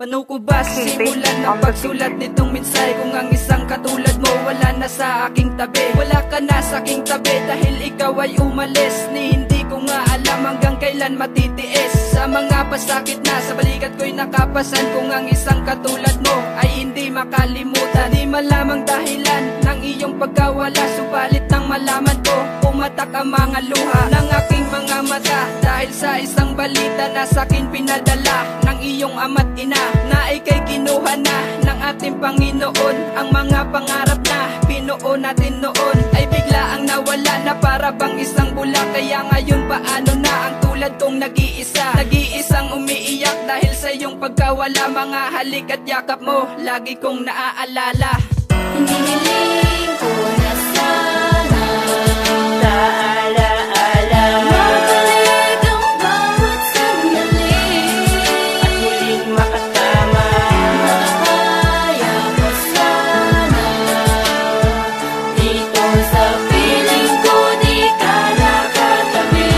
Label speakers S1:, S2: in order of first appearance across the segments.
S1: Paano ko ba simulan ng pagsulat nitong minsay kung ang isang katulad mo wala na sa aking tabi? Wala ka na sa aking tabi dahil ikaw ay umalis. Ni hindi ko nga alam hanggang kailan matitiis. Sa mga pasakit na sa balikat ko'y nakapasan kung ang isang katulad mo ay hindi makalimutan. Di malamang dahilan ng iyong pagkawala, subalit nang malaman ko pumatak ang mga luha ng aking mga mata dahil sa isang balita na sa'kin pinadala ng iyong ama't ina na ika'y kinuha na ng ating Panginoon. Ang mga pangarap na binuo natin noon ay bigla ang nawala na para bang isang bula. Kaya ngayon paano na ang tulad kong nag-iisang umiiyak dahil sa iyong pagkawala. Mga halik at yakap mo lagi kong naaalala.
S2: Hinihiling ko na sana mabalik ang bawat sandali
S3: at muling makasama.
S2: Makakaya ko sana dito sa piling ko, di ka nakatabi.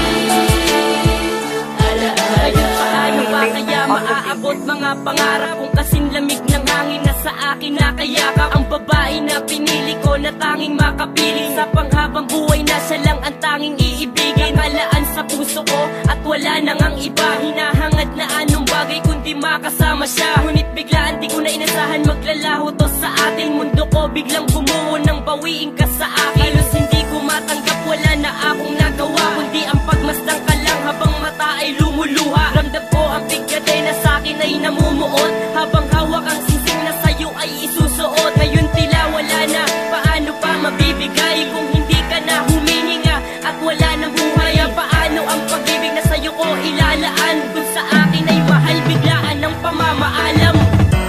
S3: Ngayon paano ba kaya maaabot mga pangarap kung kasing lamig ng hangin na sa akin nakayakap? Ang babae na pinili ko na tanging makapiling sa panghabang buhay na siya lang ang tanging iibigin. Halaan sa puso ko at wala nang ang iba. Hinahangad na anong bagay kundi makasama siya. Ngunit biglaan di ko na inasahan maglalaho to sa ating mundo ko. Biglang bumuo ng bawiin ka sa akin. Halos hindi ko matanggap, wala na akong nagawa kundi ang pagmasdan ka lang habang mata ay lumuluha. Ramdam ko ang bigat ay na sa'kin ay namumuot habang hawak ang singsing na sa'yo ay isusuot. Ngayon tila wala na, paano pa mabibigay kung hindi ka na humihinga at wala nang buhay? Paano ang pag-ibig na sa'yo ko ilalaan kung sa akin ay mahal biglaan ng pamamaalam?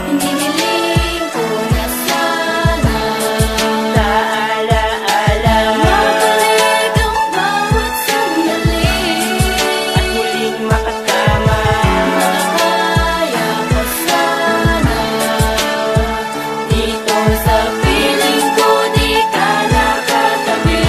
S2: Hinihiling ko na sana mabalik ang bawat sandali
S3: At muling makasama.
S2: Makakaya ko sana dito sa piling ko, di ka nakatabi.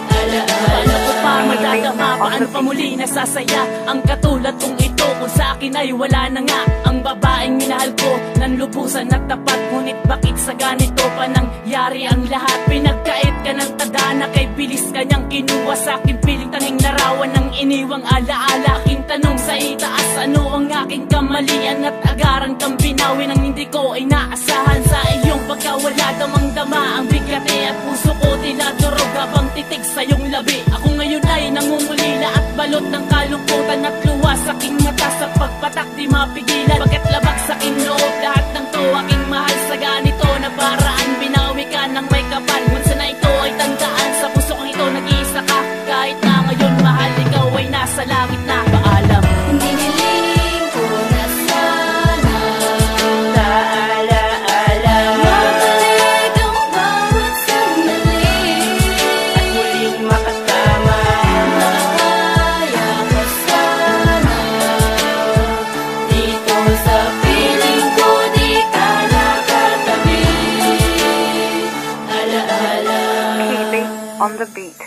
S3: Paano ko pa madadama, paano pa muli nasasaya ang katulad kong ito kung sa akin ay wala na nga ang babaeng minahal ko ng lubusan at tapat? Ngunit bakit sa ganito pa nangyari ang lahat? Pinagkait ka ng tadhana kay bilis kanyang kinuha sa akin, piling tanging larawan ng iniwang alaala. Aking tanong sa itaas, ano ang aking kamalian at agaran kang binawi nang hindi ko ay naasahan. Sa iyong pagkawala damang-dama ang bigat at puso ko tila durog habang titig sa iyong labi. Ako ngayon ay nangungulila at balot ng kalungkutan at luha sa aking mata. Sa pagpatak di mapigilan, bakit labag sa aking loob lahat ng to aking mahal. Sa ganito na paraan binawi ka ng may kapal. Kung sana ito ay tandaan, sa puso kong ito nag-iisa ka. Kahit na ngayon mahal, ikaw ay nasa langit na. Paalam.
S2: Hinihiling ko na sana mabalik ang bawat sandali
S3: At muling makasama.
S2: Makakaya ko sana dito sa piling ko, di ka nakatabi. Alaala
S4: Keeping on the beat.